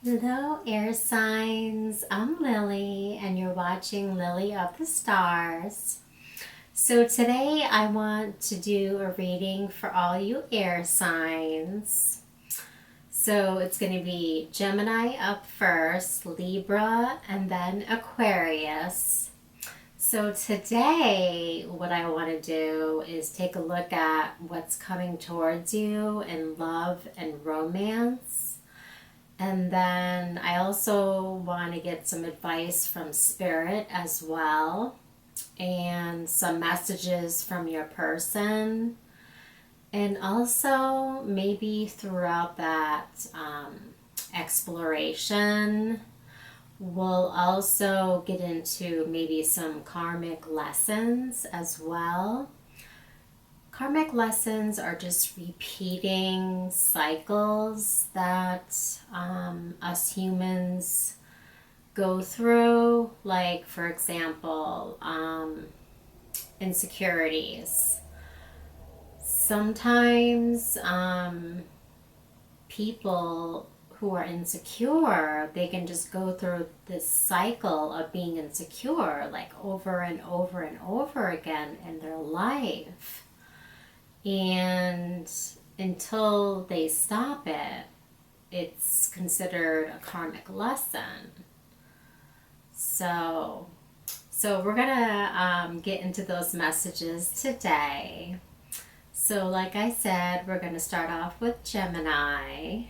Hello, air signs. I'm Lily, and you're watching Lily of the Stars. So, today I want to do a reading for all you air signs. So, it's going to be Gemini up first, Libra, and then Aquarius. So, today, what I want to do is take a look at what's coming towards you in love and romance. And then I also want to get some advice from Spirit as well, and some messages from your person. And also, maybe throughout that exploration, we'll also get into maybe some karmic lessons as well. Karmic lessons are just repeating cycles that us humans go through, like, for example, insecurities. Sometimes people who are insecure, they can just go through this cycle of being insecure, like over and over and over again in their life. And until they stop it, it's considered a karmic lesson. So we're gonna get into those messages today. So, like I said, we're gonna start off with Gemini.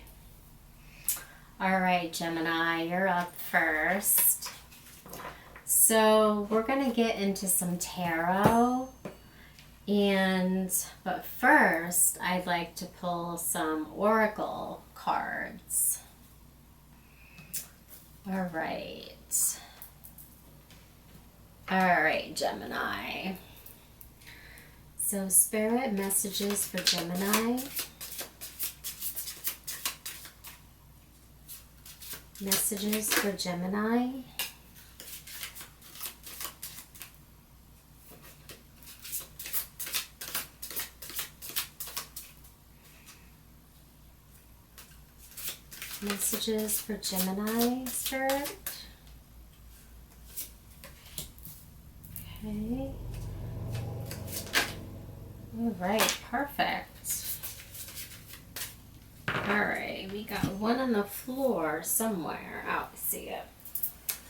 All right, Gemini, you're up first. So we're gonna get into some tarot. But first, I'd like to pull some oracle cards. All right. All right, Gemini. So, Spirit messages for Gemini. Messages for Gemini. Messages for Gemini, Spirit. Okay. All right, perfect. All right, we got one on the floor somewhere. Oh, I see it.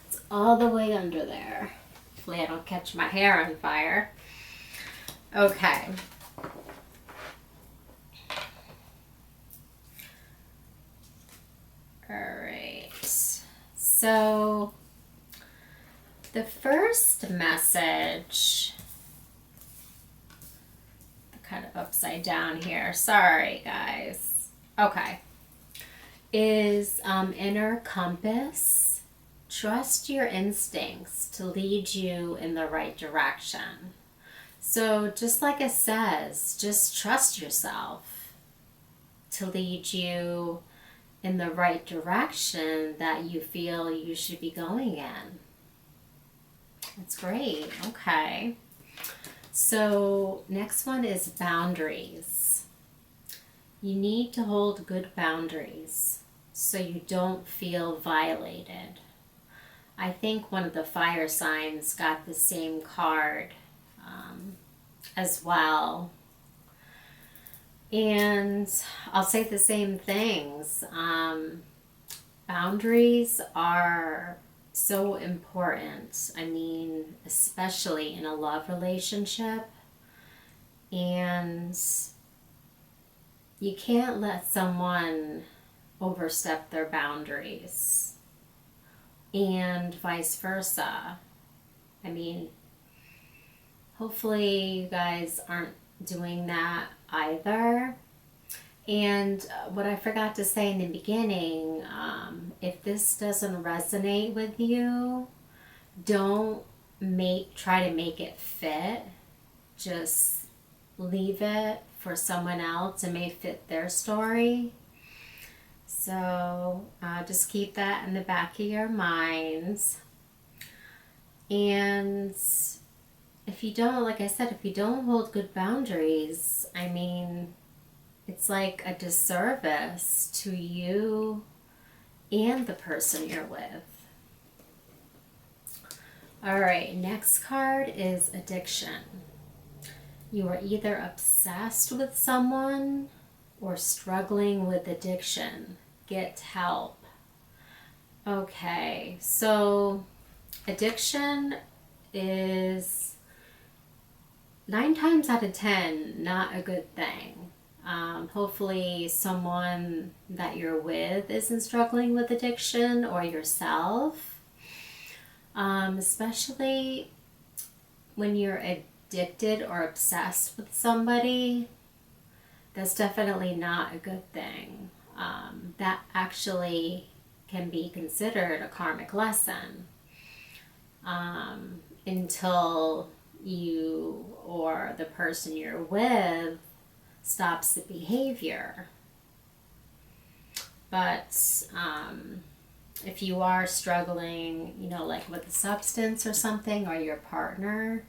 It's all the way under there. Hopefully I don't catch my hair on fire. Okay. So, the first message, kind of upside down here, sorry guys, okay, is inner compass. Trust your instincts to lead you in the right direction. So, just like it says, just trust yourself to lead you in the right direction that you feel you should be going in. That's great. Okay. So next one is boundaries. You need to hold good boundaries so you don't feel violated. I think one of the fire signs got the same card as well. And I'll say the same things. Boundaries are so important. I mean, especially in a love relationship. And you can't let someone overstep their boundaries. And vice versa. I mean, hopefully you guys aren't doing that either. And what I forgot to say in the beginning, if this doesn't resonate with you, don't try to make it fit. Just leave it for someone else. It may fit their story. So just keep that in the back of your minds. And if you don't, like I said, if you don't hold good boundaries, I mean, it's like a disservice to you and the person you're with. All right, next card is addiction. You are either obsessed with someone or struggling with addiction. Get help. Okay, so addiction is 9 times out of 10 not a good thing. Hopefully someone that you're with isn't struggling with addiction, or yourself. Especially when you're addicted or obsessed with somebody, that's definitely not a good thing. That actually can be considered a karmic lesson, until you or the person you're with stops the behavior. But if you are struggling, like with a substance or something, or your partner,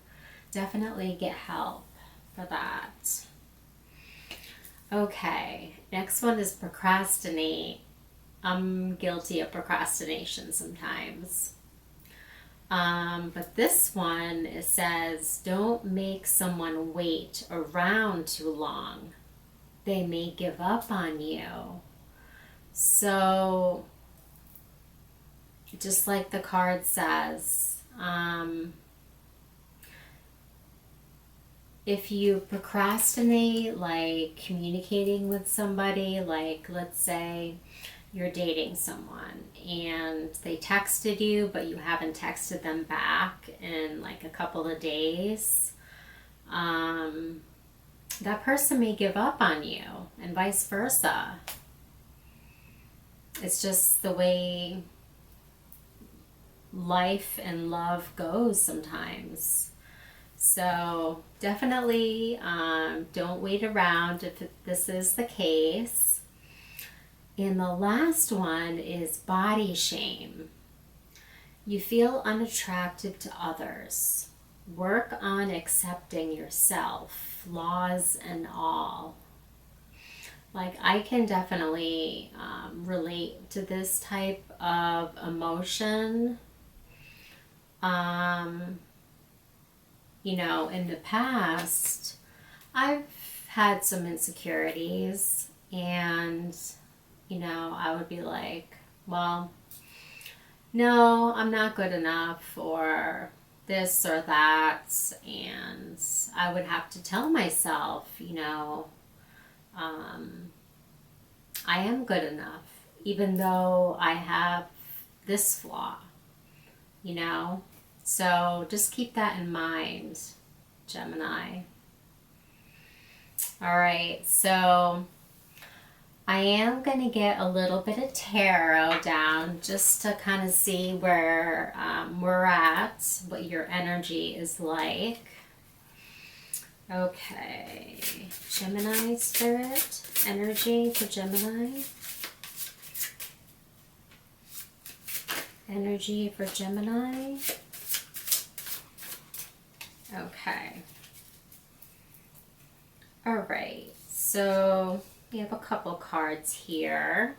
definitely get help for that. Okay, next one is procrastinate. I'm guilty of procrastination sometimes. But this one, it says, don't make someone wait around too long. They may give up on you. So, just like the card says, if you procrastinate, like communicating with somebody, like let's say you're dating someone and they texted you, but you haven't texted them back in like a couple of days, that person may give up on you, and vice versa. It's just the way life and love goes sometimes. So definitely don't wait around if this is the case. And the last one is body shame. You feel unattractive to others. Work on accepting yourself, flaws and all. Like, I can definitely relate to this type of emotion. In the past, I've had some insecurities, and, I would be like, well, no, I'm not good enough, or this or that, and I would have to tell myself, I am good enough, even though I have this flaw, So just keep that in mind, Gemini. All right, so I am going to get a little bit of tarot down just to kind of see where we're at, what your energy is like. Okay, Gemini spirit, energy for Gemini. Energy for Gemini. Okay. All right, so we have a couple cards here.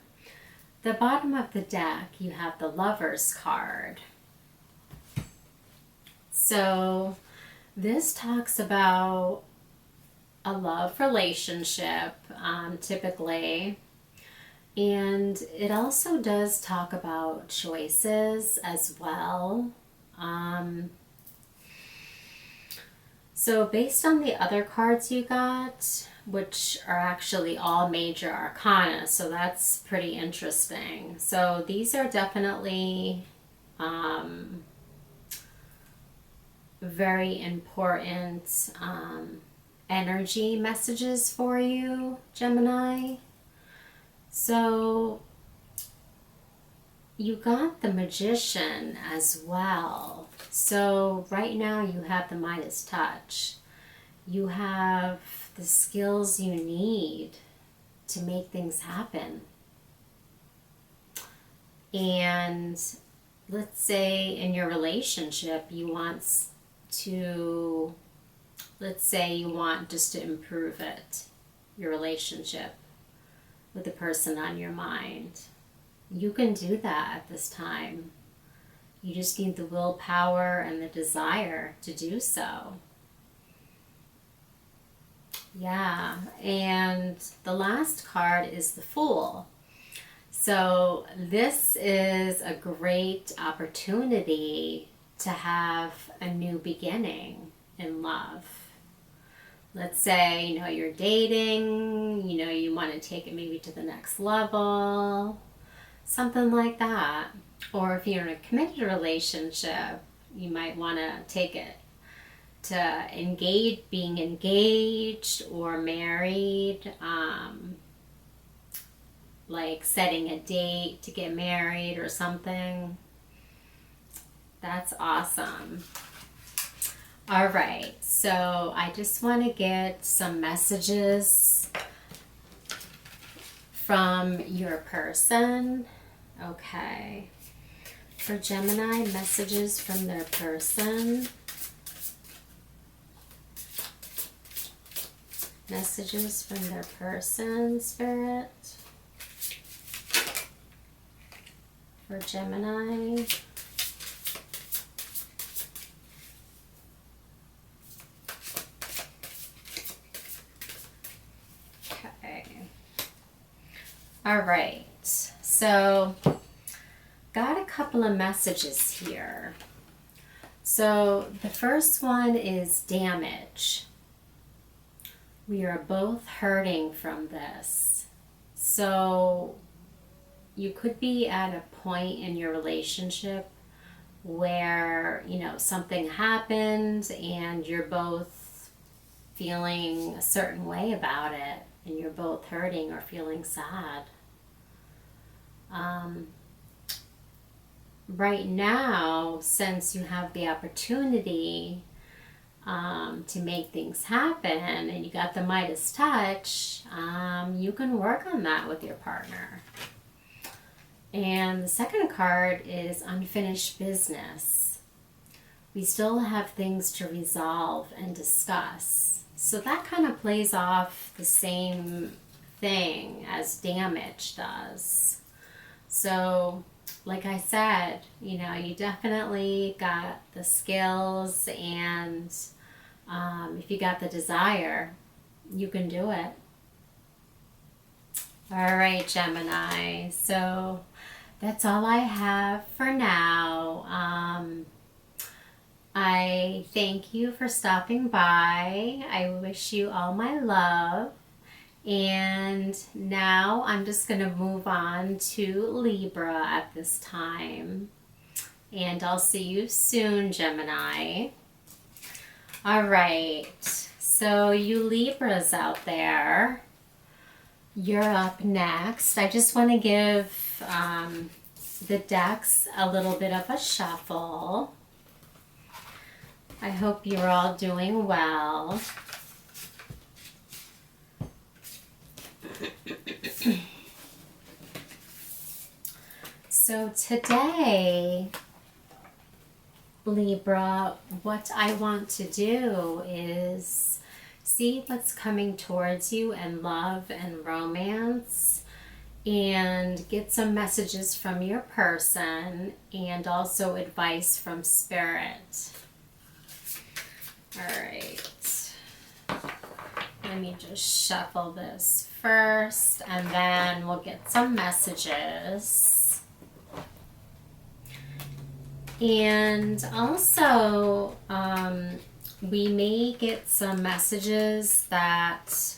The bottom of the deck, you have the Lover's card. So this talks about a love relationship, typically. And it also does talk about choices as well. So based on the other cards you got, which are actually all major arcana, so that's pretty interesting. So these are definitely very important energy messages for you, Gemini. So you got the Magician as well. So right now you have the Midas touch. You have the skills you need to make things happen. And let's say in your relationship you want just to improve it, your relationship with the person on your mind. You can do that at this time. You just need the willpower and the desire to do so. Yeah, and the last card is the Fool. So this is a great opportunity to have a new beginning in love. Let's say, you're dating, you want to take it maybe to the next level, something like that. Or if you're in a committed relationship, you might want to take it to being engaged or married, like setting a date to get married or something. That's awesome. All right, so I just want to get some messages from your person. Okay. For Gemini, messages from their person. Messages from their person, Spirit. For Gemini. Okay. All right. So, got a couple of messages here. So, the first one is damage. We are both hurting from this. So you could be at a point in your relationship where, something happened and you're both feeling a certain way about it and you're both hurting or feeling sad. Right now, since you have the opportunity to make things happen and you got the Midas touch, you can work on that with your partner. And the second card is unfinished business. We still have things to resolve and discuss. So that kind of plays off the same thing as damage does. So like I said, you definitely got the skills, and if you got the desire, you can do it. All right, Gemini. So that's all I have for now. I thank you for stopping by. I wish you all my love. And now I'm just going to move on to Libra at this time. And I'll see you soon, Gemini. All right. So you Libras out there, you're up next. I just want to give the decks a little bit of a shuffle. I hope you're all doing well. So today, Libra, what I want to do is see what's coming towards you in love and romance, and get some messages from your person, and also advice from Spirit. All right. Let me just shuffle this first, and then we'll get some messages. And also, we may get some messages that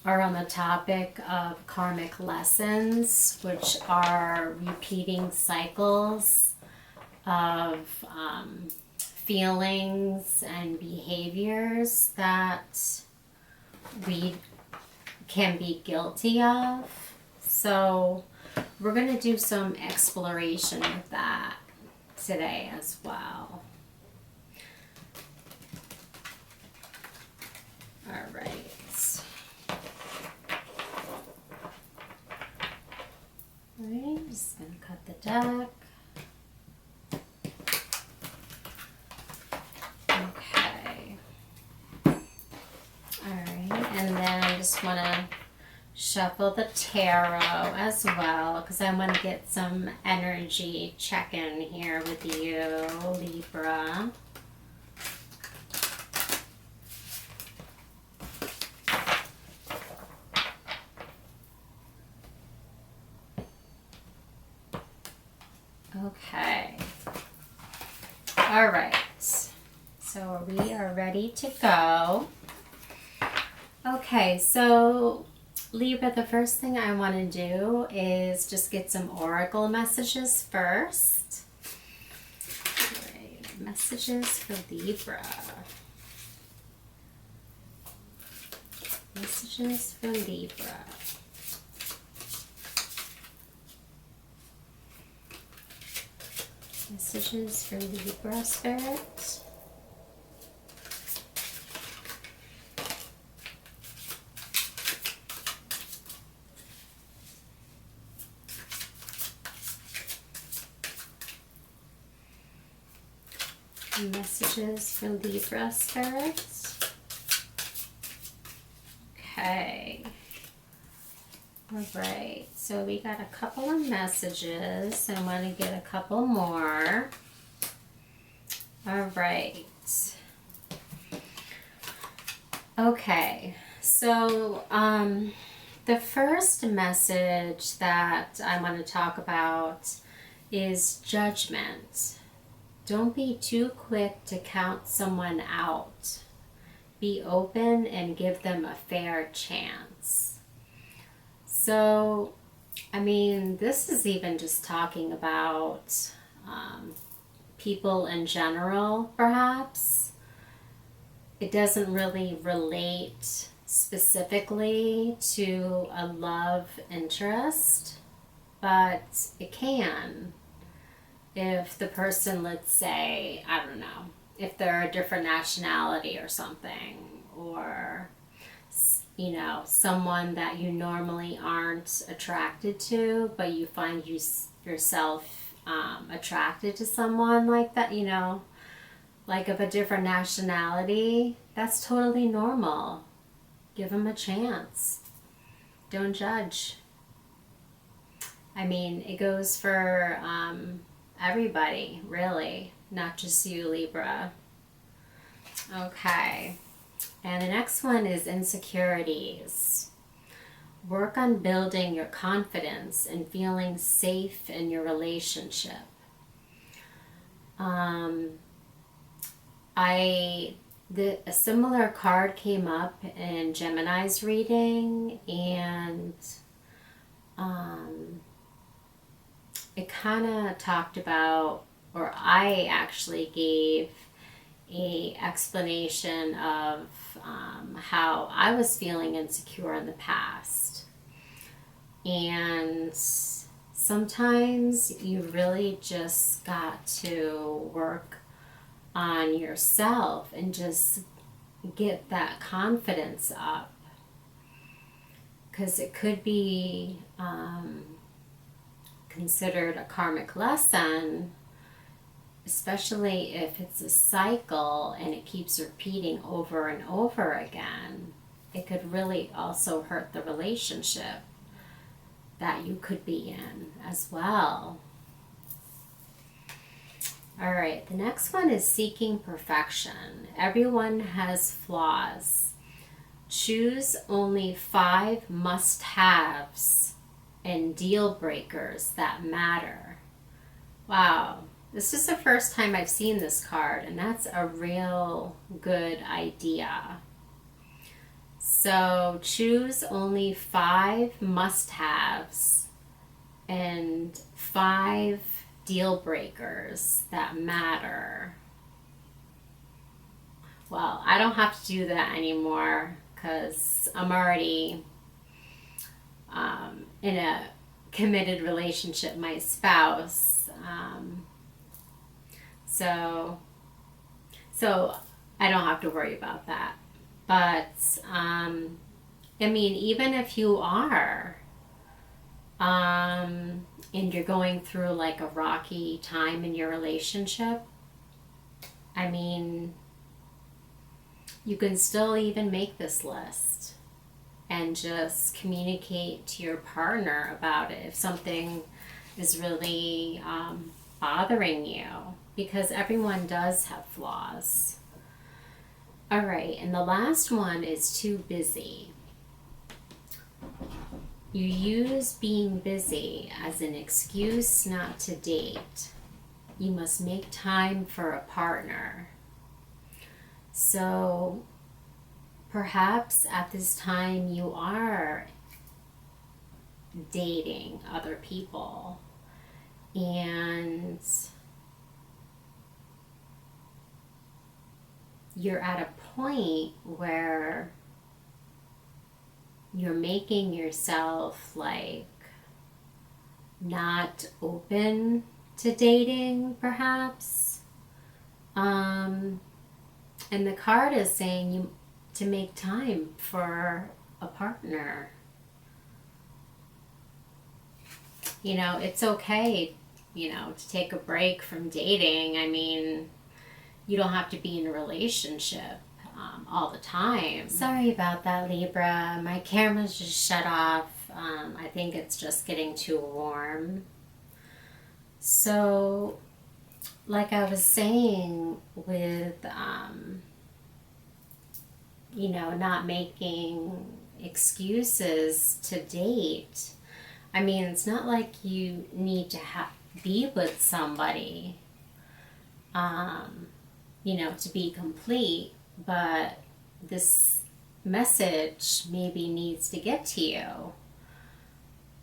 are on the topic of karmic lessons, which are repeating cycles of feelings and behaviors that we can be guilty of. So we're going to do some exploration with that today as well. All right. All right, I'm just going to cut the deck. Okay. All right, and then I just want to shuffle the tarot as well, because I want to get some energy check-in here with you, Libra. Okay. All right. So we are ready to go. Okay, so Libra, the first thing I want to do is just get some oracle messages first. All right, messages for Libra. Messages for Libra. Messages for Libra, Spirit. Messages for Libra, Spirit. Okay. All right, so we got a couple of messages. I want to get a couple more. All right. Okay, so the first message that I want to talk about is judgment. Don't be too quick to count someone out. Be open and give them a fair chance. So, I mean, this is even just talking about people in general, perhaps. It doesn't really relate specifically to a love interest, but it can. If the person, let's say, I don't know, if they're a different nationality or something, or you know, someone that you normally aren't attracted to, but you find yourself attracted to someone like that, you know, like of a different nationality, that's totally normal. Give them a chance. Don't judge. I mean, it goes for everybody, really, not just you, Libra. Okay. And the next one is insecurities. Work on building your confidence and feeling safe in your relationship. A similar card came up in Gemini's reading, and it kind of talked about, or I actually gave a explanation of how I was feeling insecure in the past. And sometimes you really just got to work on yourself and just get that confidence up, because it could be considered a karmic lesson, especially if it's a cycle and it keeps repeating over and over again. It could really also hurt the relationship that you could be in as well. All right, the next one is seeking perfection. Everyone has flaws. Choose only 5 must-haves and deal breakers that matter. Wow. This is the first time I've seen this card, and that's a real good idea. So choose only 5 must-haves and 5 deal breakers that matter. Well, I don't have to do that anymore because I'm already in a committed relationship with my spouse. So I don't have to worry about that. But, I mean, even if you are, and you're going through like a rocky time in your relationship, I mean, you can still even make this list. and just communicate to your partner about it if something is really bothering you, because everyone does have flaws. All right, and the last one is too busy. You use being busy as an excuse not to date. You must make time for a partner. So perhaps at this time you are dating other people, and you're at a point where you're making yourself like not open to dating, perhaps. And the card is saying you to make time for a partner. You know, it's okay, you know, to take a break from dating. I mean, you don't have to be in a relationship all the time. Sorry about that, Libra. My camera's just shut off. I think it's just getting too warm. So, like I was saying with, you know, not making excuses to date, I mean, it's not like you need to be with somebody, you know, to be complete, but this message maybe needs to get to you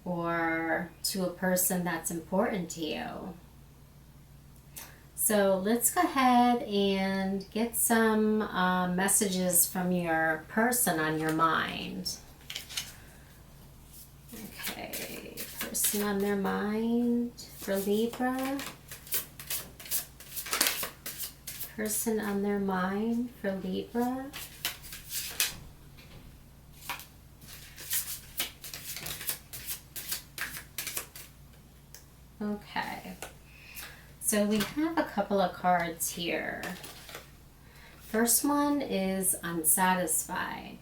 or to a person that's important to you. So let's go ahead and get some messages from your person on your mind. Okay, person on their mind for Libra. Person on their mind for Libra. Okay, so we have a couple of cards here. First one is unsatisfied.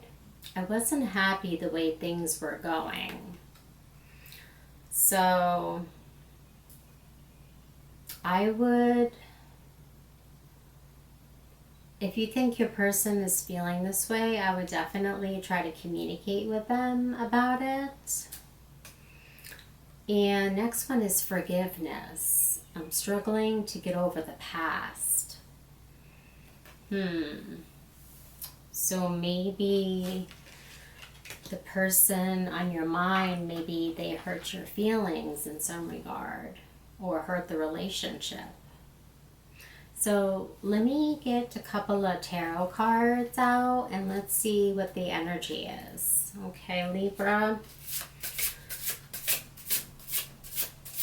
I wasn't happy the way things were going. So I would, if you think your person is feeling this way, I would definitely try to communicate with them about it. And next one is forgiveness. I'm struggling to get over the past. So maybe the person on your mind, maybe they hurt your feelings in some regard or hurt the relationship. So let me get a couple of tarot cards out and let's see what the energy is. Okay, Libra.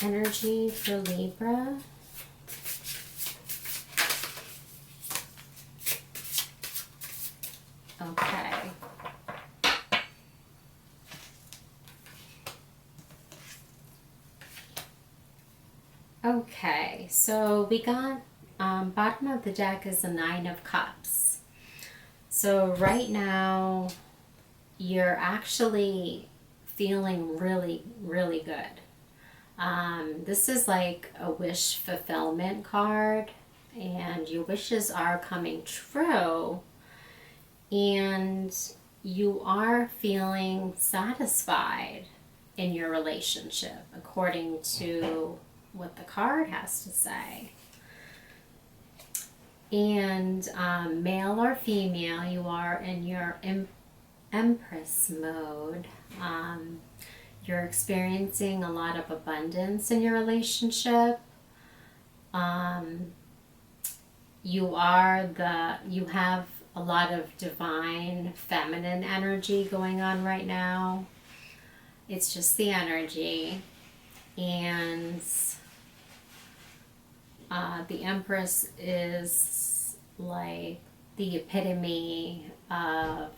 Energy for Libra. Okay. Okay, so we got bottom of the deck is the Nine of Cups. So right now you're actually feeling really, really good. This is like a wish fulfillment card, and your wishes are coming true, and you are feeling satisfied in your relationship according to what the card has to say. And male or female, you are in your Empress mode. You're experiencing a lot of abundance in your relationship. You have a lot of divine feminine energy going on right now. It's just the energy. And the Empress is like the epitome of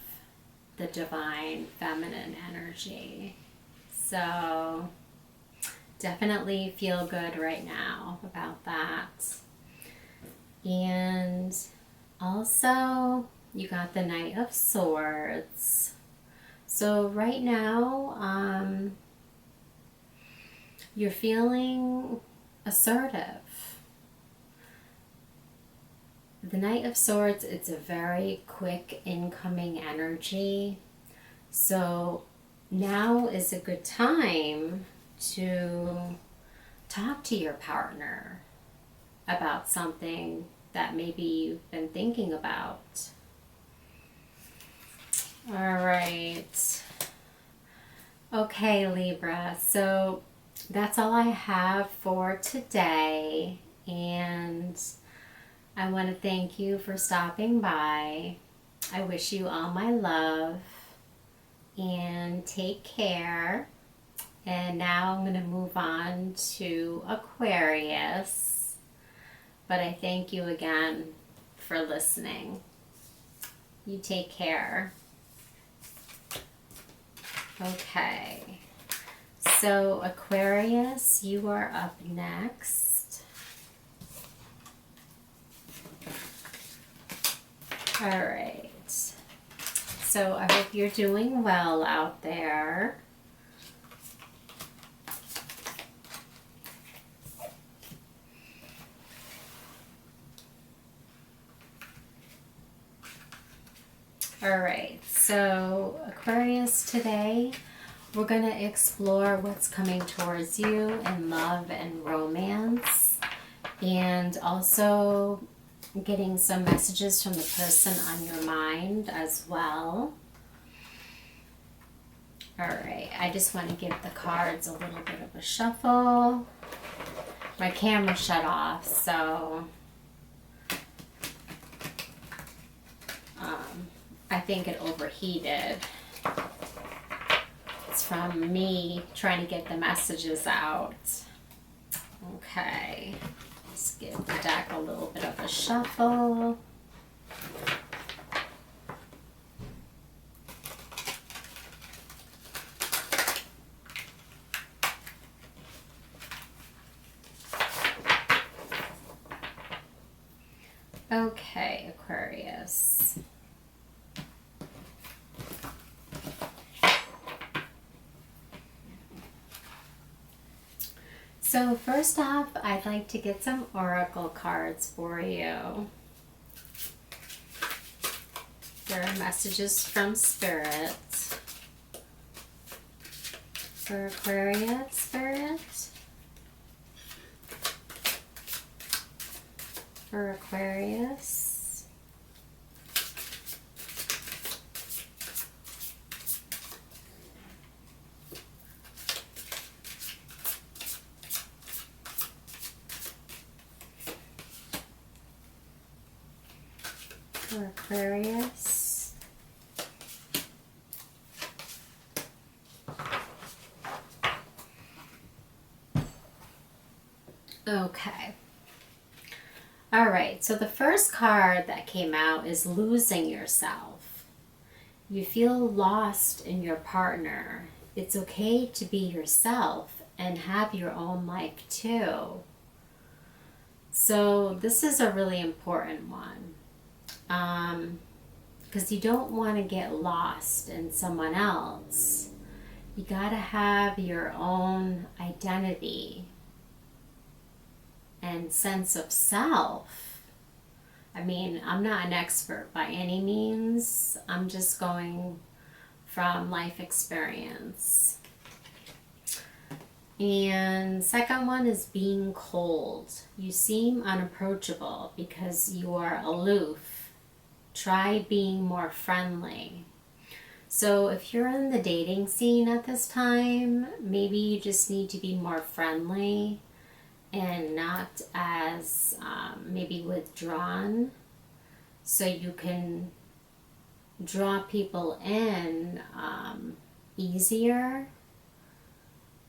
the divine feminine energy. So definitely feel good right now about that. And also you got the Knight of Swords. So right now, you're feeling assertive. The Knight of Swords, it's a very quick incoming energy. So now is a good time to talk to your partner about something that maybe you've been thinking about. All right. Okay, Libra. So that's all I have for today. And I want to thank you for stopping by. I wish you all my love. And take care. And now I'm going to move on to Aquarius. But I thank you again for listening. You take care. Okay, so Aquarius, you are up next. All right, so I hope you're doing well out there. All right, so Aquarius, today we're going to explore what's coming towards you in love and romance, and also getting some messages from the person on your mind as well. All right, I just want to give the cards a little bit of a shuffle. My camera shut off, so I think it overheated. It's from me trying to get the messages out. Okay, let's give the deck a little bit of a shuffle. Okay, Aquarius. So first off, I'd like to get some oracle cards for you. There are messages from Spirit. For Aquarius, Spirit. For Aquarius. For Aquarius. Okay. All right, so the first card that came out is losing yourself. You feel lost in your partner. It's okay to be yourself and have your own life too. So this is a really important one. Because you don't want to get lost in someone else. You gotta have your own identity and sense of self. I mean, I'm not an expert by any means. I'm just going from life experience. And second one is being cold. You seem unapproachable because you are aloof. Try being more friendly. So if you're in the dating scene at this time, maybe you just need to be more friendly and not as maybe withdrawn, so you can draw people in easier.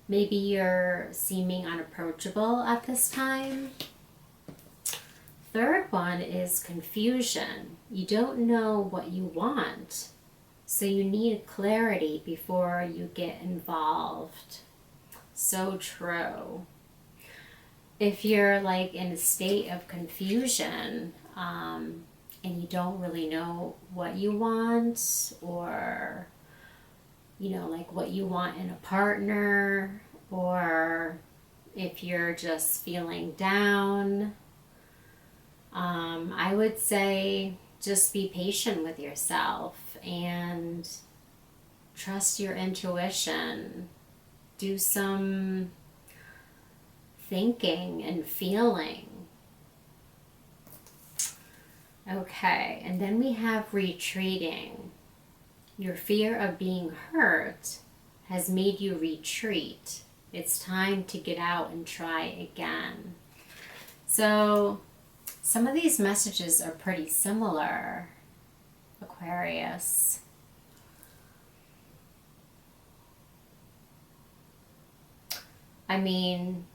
Maybe you're seeming unapproachable at this time. Third one is confusion. You don't know what you want, so you need clarity before you get involved. So true. If you're like in a state of confusion and you don't really know what you want, or like what you want in a partner, or if you're just feeling down. I would say just be patient with yourself and trust your intuition. Do some thinking and feeling. Okay, and then we have retreating. Your fear of being hurt has made you retreat. It's time to get out and try again. So some of these messages are pretty similar, Aquarius. I mean,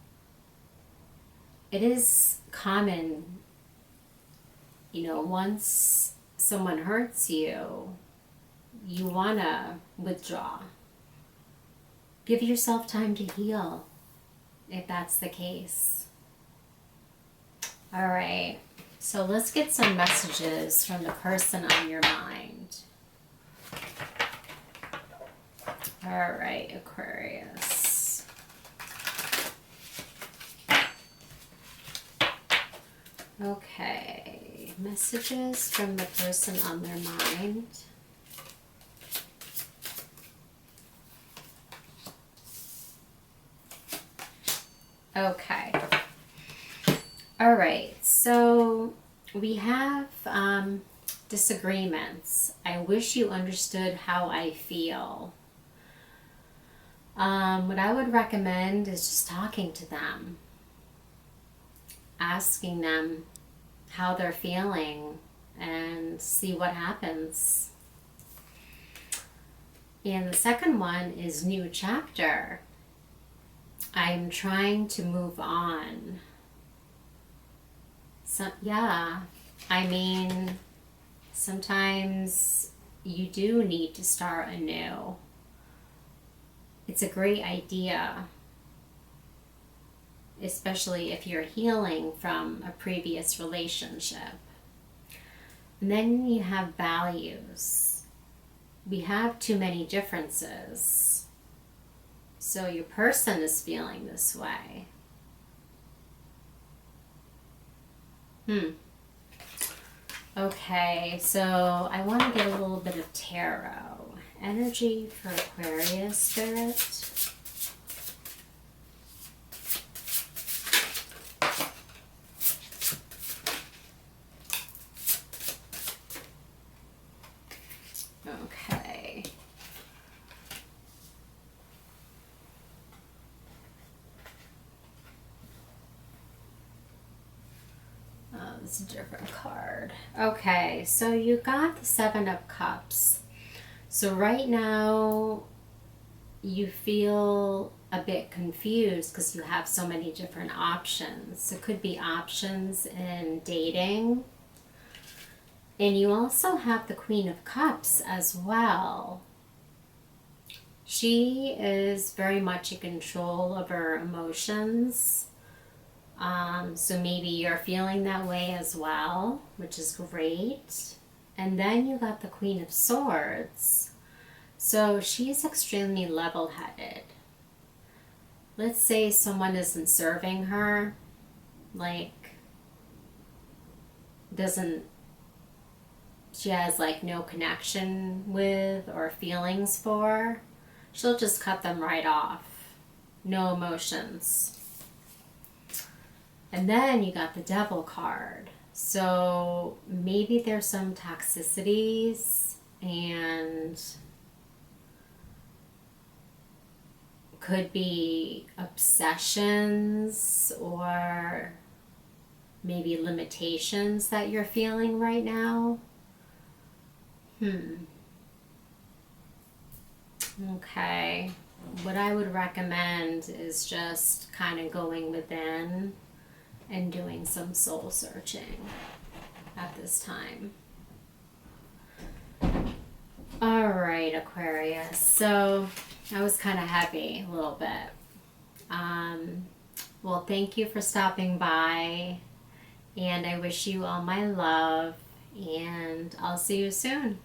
it is common, once someone hurts you, you want to withdraw. Give yourself time to heal, if that's the case. All right, so let's get some messages from the person on your mind. All right, Aquarius. Okay, messages from the person on their mind. Okay. All right, so we have disagreements. I wish you understood how I feel. What I would recommend is just talking to them, asking them how they're feeling, and see what happens. And the second one is new chapter. I'm trying to move on. So, yeah, I mean, sometimes you do need to start anew. It's a great idea, especially if you're healing from a previous relationship. And then you have values. We have too many differences. So your person is feeling this way. Okay, so I want to get a little bit of tarot. Energy for Aquarius, Spirit. Okay. It's a different card. Okay, so you got the Seven of Cups. So right now you feel a bit confused because you have so many different options. It could be options in dating. And you also have the Queen of Cups as well. She is very much in control of her emotions. So maybe you're feeling that way as well, which is great. And then you got the Queen of Swords. So she's extremely level-headed. Let's say someone isn't serving her, she has no connection with or feelings for, she'll just cut them right off. No emotions. And then you got the Devil card. So maybe there's some toxicities and could be obsessions or maybe limitations that you're feeling right now. Okay. What I would recommend is just kind of going within and doing some soul searching at this time. All right, Aquarius. So that was kind of heavy a little bit. Well, thank you for stopping by, and I wish you all my love, and I'll see you soon.